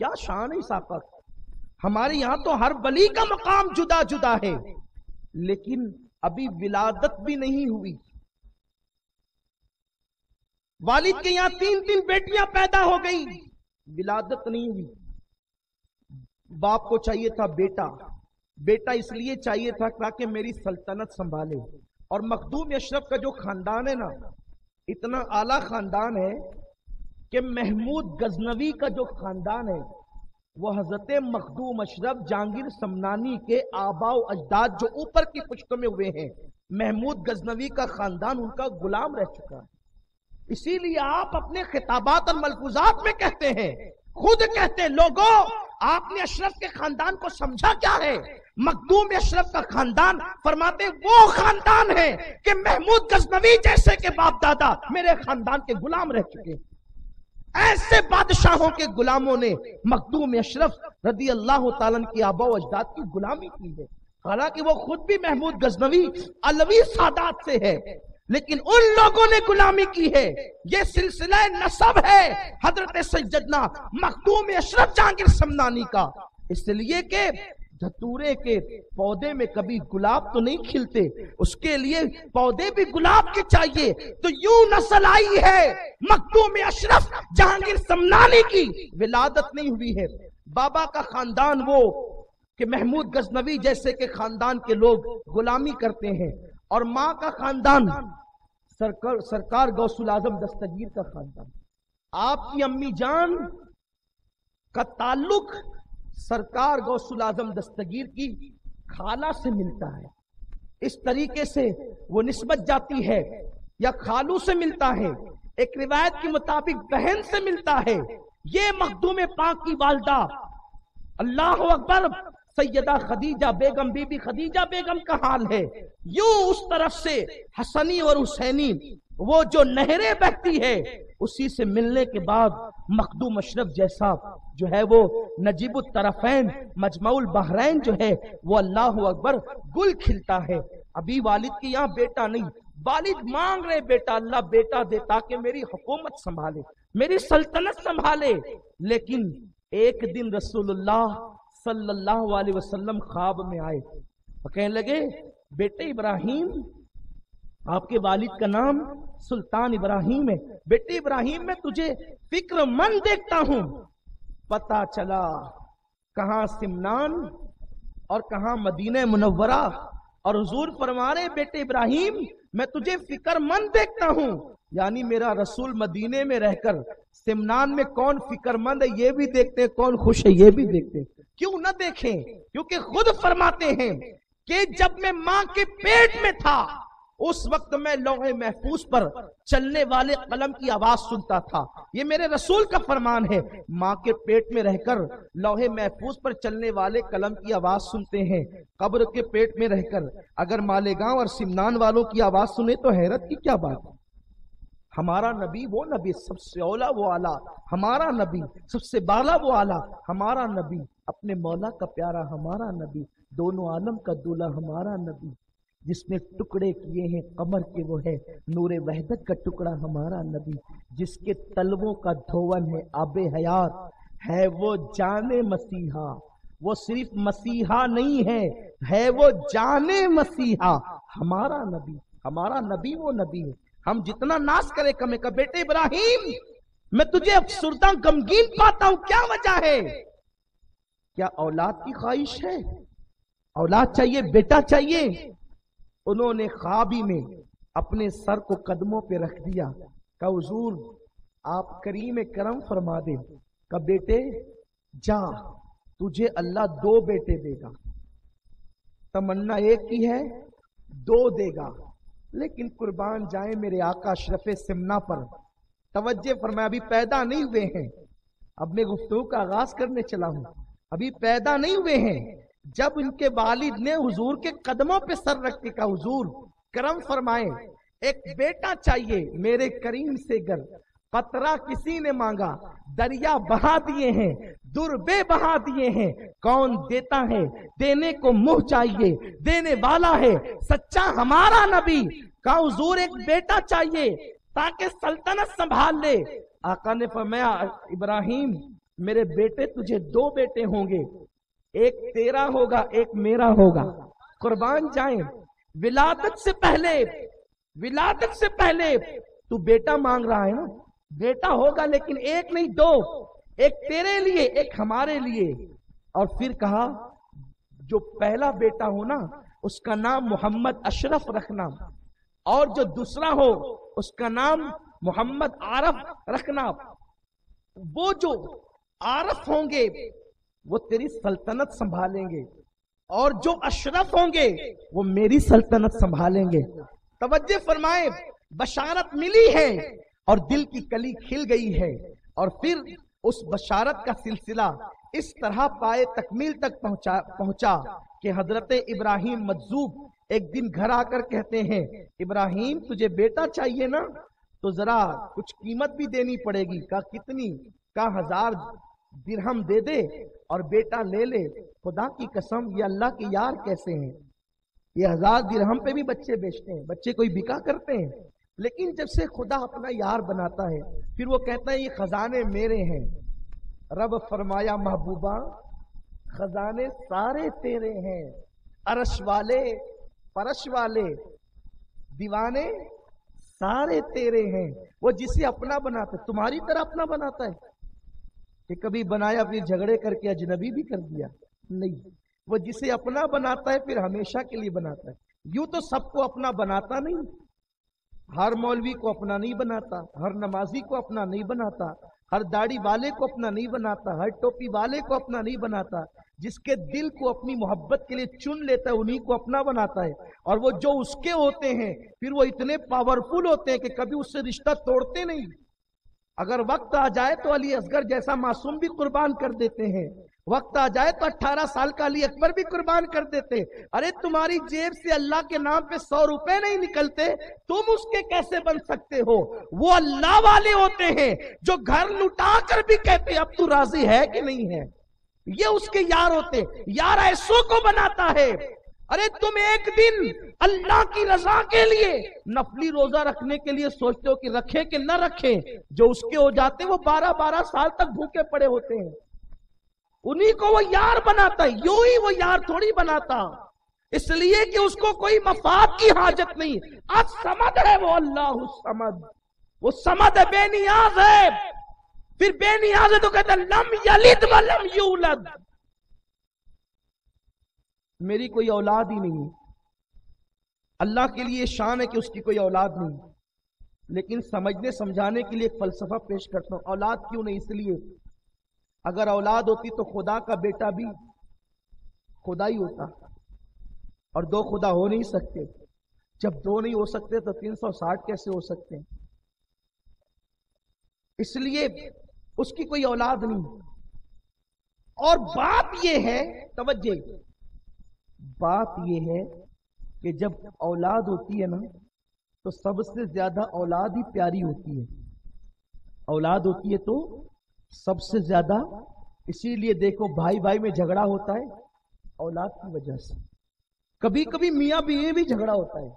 کیا شان ہے اس آقا کی. ہمارے یہاں تو ہر ولی کا مقام جدا جدا ہے، لیکن ابھی ولادت بھی نہیں ہوئی. والد کے یہاں 3 بیٹیاں پیدا ہو گئی، ولادت نہیں ہوئی. باپ کو چاہیے تھا بیٹا اس لیے چاہیے تھا تاکہ میری سلطنت سنبھالے. اور مخدوم اشرف کا جو خاندان ہے نا، اتنا اعلیٰ خاندان ہے کہ محمود غزنوی کا جو خاندان ہے وہ حضرت مخدوم اشرف جہانگیر سمنانی کے آباء و اجداد جو اوپر کی پشتوں میں ہوئے ہیں، محمود غزنوی کا خاندان ان کا غلام رہ چکا ہے. اسی لیے آپ اپنے خطابات اور ملفوظات میں کہتے ہیں، خود کہتے ہیں، لوگوں آپ نے اشرف کے خاندان کو سمجھا کیا ہے؟ مخدوم اشرف کا خاندان فرماتے وہ خاندان ہے کہ محمود غزنوی جیسے کے باپ دادا میرے خاندان کے غلام رہ چکے. ایسے بادشاہوں کے غلاموں نے مخدوم اشرف رضی اللہ تعالیٰ کی آباء و اجداد کی غلامی کی ہے. حالانکہ وہ خود بھی محمود غزنوی علوی سادات سے ہے، لیکن ان لوگوں نے غلامی کی ہے. یہ سلسلہ نسب ہے حضرت سیدنا مخدوم اشرف جہانگیر سمنانی کا. اس لیے کہ دھتورے کے پودے میں کبھی گلاب تو نہیں کھلتے، اس کے لیے پودے بھی گلاب کے چاہیے. تو یوں نسل آئی ہے مخدوم اشرف جہانگیر سمنانی کی، ولادت نہیں ہوئی ہے. بابا کا خاندان وہ کہ محمود غزنوی جیسے کے خاندان کے لوگ غلامی کرتے ہیں، اور ماں کا خاندان سرکار غوث العظم دستگیر کا خاندان. آپ کی امی جان کا تعلق سرکار غوث العظم دستگیر کی خالہ سے ملتا ہے. اس طریقے سے وہ نسبت جاتی ہے، یا خالو سے ملتا ہے، ایک روایت کے مطابق بہن سے ملتا ہے. یہ مخدوم پاک کی والدہ اللہ اکبر سیدہ خدیجہ بیگم بی بی خدیجہ بیگم کا حال ہے. یوں اس طرف سے حسنی اور حسینی وہ جو نہریں بہتی ہے، اسی سے ملنے کے بعد مخدوم اشرف جیسا جو ہے وہ نجیب الطرفین مجمع البحرین جو ہے وہ اللہ اکبر گل کھلتا ہے. ابھی والد کے یہاں بیٹا نہیں، والد مانگ رہے بیٹا، اللہ بیٹا دے تاکہ میری حکومت سنبھالے، میری سلطنت سنبھالے. لیکن ایک دن رسول اللہ صلی اللہ علیہ وسلم خواب میں آئے اور کہنے لگے، بیٹے ابراہیم، آپ کے والد کا نام سلطان ابراہیم ہے، بیٹے ابراہیم میں تجھے فکر مند دیکھتا ہوں. پتا چلا کہاں سمنان اور کہاں مدینہ منورہ، اور حضور فرما رہے بیٹے ابراہیم میں تجھے فکر مند دیکھتا ہوں. یعنی میرا رسول مدینے میں رہ کر سمنان میں کون فکر مند ہے یہ بھی دیکھتے ہیں، کون خوش ہے یہ بھی دیکھتے ہیں. کیوں نہ دیکھیں؟ کیونکہ خود فرماتے ہیں کہ جب میں ماں کے پیٹ میں تھا اس وقت میں لوح محفوظ پر چلنے والے قلم کی آواز سنتا تھا. یہ میرے رسول کا فرمان ہے. ماں کے پیٹ میں رہ کر لوح محفوظ پر چلنے والے قلم کی آواز سنتے ہیں. قبر کے پیٹ میں رہ کر اگر مالیگاؤں اور سمنان والوں کی آواز سنے تو حیرت کی کیا بات ہے. ہمارا نبی وہ نبی سب سے اولا وہ اعلیٰ، ہمارا نبی سب سے بالا وہ اعلیٰ، ہمارا نبی اپنے مولا کا پیارا، ہمارا نبی دونوں عالم کا دولہ، ہمارا نبی جس نے ٹکڑے کیے ہیں قمر کے وہ ہے نور وحدت کا ٹکڑا، ہمارا نبی جس کے تلووں کا دھون ہے آب حیات ہے وہ جان مسیحا. وہ صرف مسیحا نہیں ہے وہ جان مسیحا. ہمارا نبی وہ نبی ہے. ہم جتنا ناز کرے کم ہے. کا بیٹے ابراہیم میں تجھے افسردہ غمگین پاتا ہوں، کیا وجہ ہے؟ کیا اولاد کی خواہش ہے؟ اولاد چاہیے، بیٹا چاہیے. انہوں نے خوابی میں اپنے سر کو قدموں پہ رکھ دیا. کہا حضور آپ کریم کرم فرما دے. کہا بیٹے جا، تجھے اللہ 2 بیٹے دے گا. تمنا ایک کی ہے، 2 دے گا. لیکن قربان جائیں میرے آقا اشرف سمنا پر. توجہ فرمایا، ابھی پیدا نہیں ہوئے ہیں. اب میں گفتگو کا آغاز کرنے چلا ہوں. ابھی پیدا نہیں ہوئے ہیں. جب ان کے والد نے حضور کے قدموں پہ سر رکھ کے کہا حضور کرم فرمائے، ایک بیٹا چاہیے. میرے کریم سے گر قطرہ کسی نے مانگا، دریا بہا دیے ہیں، دربے بہا دیے ہیں. کون دیتا ہے؟ دینے کو منہ چاہیے، دینے والا ہے سچا ہمارا نبی. کہا حضور ایک بیٹا چاہیے تاکہ سلطنت سنبھال لے. آقا نے فرمایا ابراہیم میرے بیٹے تجھے 2 بیٹے ہوں گے، ایک تیرا ہوگا ایک میرا ہوگا، قربان جائیں۔ ولادت سے پہلے تو بیٹا مانگ رہا ہے نا، بیٹا ہوگا لیکن ایک نہیں 2، ایک تیرے لیے ایک ہمارے لیے۔ اور پھر کہا جو پہلا بیٹا ہو نا اس کا نام محمد اشرف رکھنا، اور جو دوسرا ہو اس کا نام محمد عارف رکھنا۔ وہ جو عارف ہوں گے وہ تیری سلطنت سنبھالیں گے، اور جو اشرف ہوں گے وہ میری سلطنت سنبھالیں گے۔ توجہ فرمائے، بشارت ملی ہے اور دل کی کلی کھل گئی ہے، اور پھر اس بشارت کا سلسلہ اس طرح پائے تکمیل تک پہنچا کہ حضرت ابراہیم مجذوب ایک دن گھر آ کر کہتے ہیں ابراہیم تجھے بیٹا چاہیے نا، تو ذرا کچھ قیمت بھی دینی پڑے گی۔ کہا کتنی؟ کہا 1000 درہم دے دے اور بیٹا لے لے۔ خدا کی قسم یہ اللہ کے یار کیسے ہیں، یہ 1000 درہم پہ بھی بچے بیچتے ہیں، بچے کوئی بکا کرتے ہیں۔ لیکن جب سے خدا اپنا یار بناتا ہے پھر وہ کہتا ہے یہ خزانے میرے ہیں۔ رب فرمایا محبوبہ خزانے سارے تیرے ہیں، عرش والے فرش والے دیوانے سارے تیرے ہیں۔ وہ جسے اپنا بناتا ہے تمہاری طرح اپنا بناتا ہے کہ کبھی بنایا پھر جھگڑے کر کے اجنبی بھی کر دیا؟ نہیں، وہ جسے اپنا بناتا ہے پھر ہمیشہ کے لیے بناتا ہے۔ یوں تو سب کو اپنا بناتا نہیں، ہر مولوی کو اپنا نہیں بناتا، ہر نمازی کو اپنا نہیں بناتا، ہر داڑھی والے کو اپنا نہیں بناتا، ہر ٹوپی والے کو اپنا نہیں بناتا۔ جس کے دل کو اپنی محبت کے لیے چن لیتا ہے انہی کو اپنا بناتا ہے، اور وہ جو اس کے ہوتے ہیں پھر وہ اتنے پاورفل ہوتے ہیں کہ کبھی اس سے رشتہ توڑتے نہیں۔ اگر وقت آ جائے تو علی اصغر جیسا معصوم بھی قربان کر دیتے ہیں، وقت آ جائے تو 18 سال کا علی اکبر بھی قربان کر دیتے۔ ارے تمہاری جیب سے اللہ کے نام پہ 100 روپے نہیں نکلتے، تم اس کے کیسے بن سکتے ہو؟ وہ اللہ والے ہوتے ہیں جو گھر لٹا کر بھی کہتے اب تو راضی ہے کہ نہیں ہے، یہ اس کے یار ہوتے۔ یار ایسوں کو بناتا ہے۔ ارے تم ایک دن اللہ کی رضا کے لیے نفلی روزہ رکھنے کے لیے سوچتے ہو کہ رکھے کہ نہ رکھے، جو اس کے ہو جاتے وہ 12 سال تک بھوکے پڑے ہوتے ہیں، انہی کو وہ یار بناتا ہے۔ یوں ہی وہ یار تھوڑی بناتا، اس لیے کہ اس کو کوئی مفاد کی حاجت نہیں۔ آج سمد ہے وہ اللہ الصمد، وہ سمد ہے، بے نیاز ہے۔ پھر بے نیاز ہے تو کہتا ہے لم یلد ولم یولد، میری کوئی اولاد ہی نہیں۔ اللہ کے لیے شان ہے کہ اس کی کوئی اولاد نہیں، لیکن سمجھنے سمجھانے کے لیے ایک فلسفہ پیش کرتا ہوں۔ اولاد کیوں نہیں؟ اس لیے اگر اولاد ہوتی تو خدا کا بیٹا بھی خدا ہی ہوتا، اور 2 خدا ہو نہیں سکتے۔ جب 2 نہیں ہو سکتے تو 360 کیسے ہو سکتے ہیں؟ اس لیے اس کی کوئی اولاد نہیں۔ اور بات یہ ہے، توجہ، بات یہ ہے کہ جب اولاد ہوتی ہے نا تو سب سے زیادہ اولاد ہی پیاری ہوتی ہے۔ اولاد ہوتی ہے تو سب سے زیادہ، اسی لیے دیکھو بھائی بھائی میں جھگڑا ہوتا ہے اولاد کی وجہ سے۔ کبھی کبھی میاں بیوی بھی جھگڑا ہوتا ہے،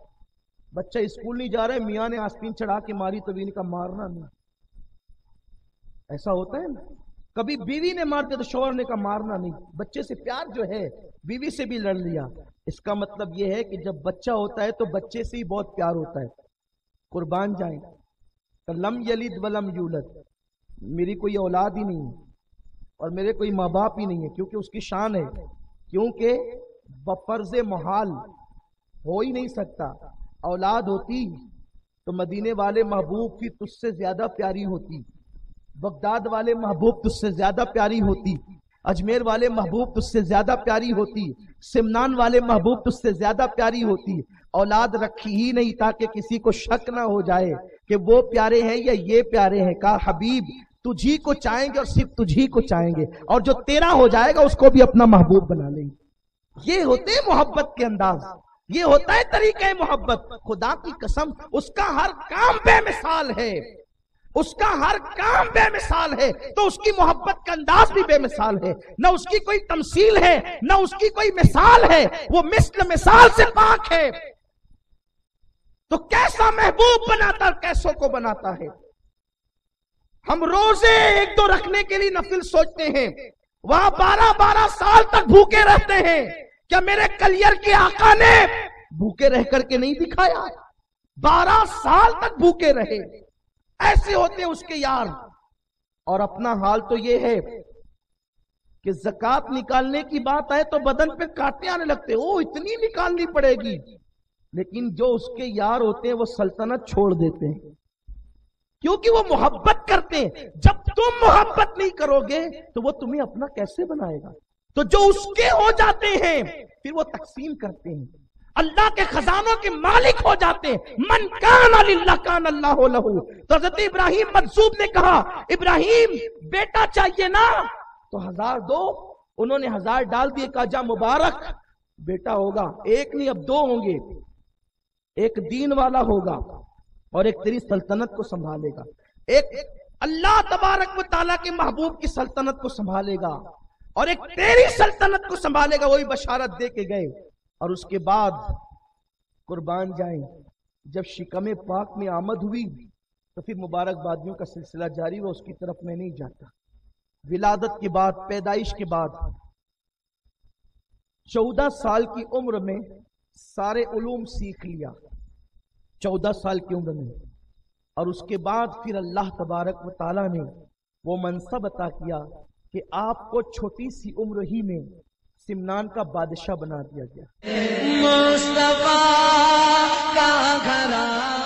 بچہ اسکول نہیں جا رہا ہے، میاں نے آستین چڑھا کے ماری تو بیوی کا مارنا نہیں، ایسا ہوتا ہے نا۔ کبھی بیوی نے مار دیا تو شوہر نے کہا مارنا نہیں۔ بچے سے پیار جو ہے بیوی سے بھی لڑ لیا۔ اس کا مطلب یہ ہے کہ جب بچہ ہوتا ہے تو بچے سے ہی بہت پیار ہوتا ہے۔ قربان جائیں، لم یلد ولم یولد، میری کوئی اولاد ہی نہیں اور میرے کوئی ماں باپ ہی نہیں ہے، کیونکہ اس کی شان ہے، کیونکہ بفرض محال ہو ہی نہیں سکتا۔ اولاد ہوتی تو مدینے والے محبوب کی تجھ سے زیادہ پیاری ہوتی، بغداد والے محبوب تجھ سے زیادہ پیاری ہوتی، اجمیر والے محبوب تجھ سے زیادہ پیاری ہوتی، سمنان والے محبوب تجھ سے زیادہ پیاری ہوتی۔ اولاد رکھی ہی نہیں تاکہ کسی کو شک نہ ہو جائے کہ وہ پیارے ہیں یا یہ پیارے ہیں۔ کہا حبیب تجھی کو چاہیں گے اور صرف تجھی کو چاہیں گے، اور جو تیرا ہو جائے گا اس کو بھی اپنا محبوب بنا لیں گے۔ یہ ہوتے ہیں محبت کے انداز، یہ ہوتا ہے طریقہ محبت۔ خدا کی قسم اس کا ہر کام بے مثال ہے، اس کا ہر کام بے مثال ہے، تو اس کی محبت کا انداز بھی بے مثال ہے۔ نہ اس کی کوئی تمثیل ہے، نہ اس کی کوئی مثال ہے، وہ مثل مثال سے پاک ہے۔ تو کیسا محبوب بناتا اور کیسوں کو بناتا ہے۔ ہم روزے 1-2 رکھنے کے لیے نفل سوچتے ہیں، وہاں 12 سال تک بھوکے رہتے ہیں۔ کیا میرے کلیئر کے آقا نے بھوکے رہ کر کے نہیں دکھایا؟ 12 سال تک بھوکے رہے۔ ایسے ہوتے ہیں اس کے یار۔ اور اپنا حال تو یہ ہے کہ زکات نکالنے کی بات آئے تو بدن پہ کانٹے آنے لگتے، او اتنی نکالنی پڑے گی، لیکن جو اس کے یار ہوتے ہیں وہ سلطنت چھوڑ دیتے ہیں، کیونکہ وہ محبت کرتے ہیں۔ جب تم محبت نہیں کرو گے تو وہ تمہیں اپنا کیسے بنائے گا؟ تو جو اس کے ہو جاتے ہیں پھر وہ تقسیم کرتے ہیں، اللہ کے خزانوں کے مالک ہو جاتے ہیں۔ من کان للہ کان اللہ لہ۔ تو حضرت ابراہیم مجذوب نے کہا، ابراہیم بیٹا چاہیے نا تو 1000 دو۔ انہوں نے 1000 ڈال دیے، کہا جا مبارک بیٹا ہوگا، ایک نہیں اب 2 ہوں گے، ایک دین والا ہوگا اور ایک تیری سلطنت کو سنبھالے گا، ایک اللہ تبارک و تعالیٰ کے محبوب کی سلطنت کو سنبھالے گا اور ایک تیری سلطنت کو سنبھالے گا۔ وہی بشارت دے کے گئے۔ اور اس کے بعد قربان جائیں، جب شکم پاک میں آمد ہوئی تو پھر مبارکبادیوں کا سلسلہ جاری ہوا، اس کی طرف میں نہیں جاتا۔ ولادت کے بعد، پیدائش کے بعد 14 سال کی عمر میں سارے علوم سیکھ لیا، 14 سال کی عمر میں، اور اس کے بعد پھر اللہ تبارک و تعالیٰ نے وہ منصب عطا کیا کہ آپ کو چھوٹی سی عمر ہی میں سمنان کا بادشاہ بنا دیا گیا۔ مصطفیٰ کا گھرانہ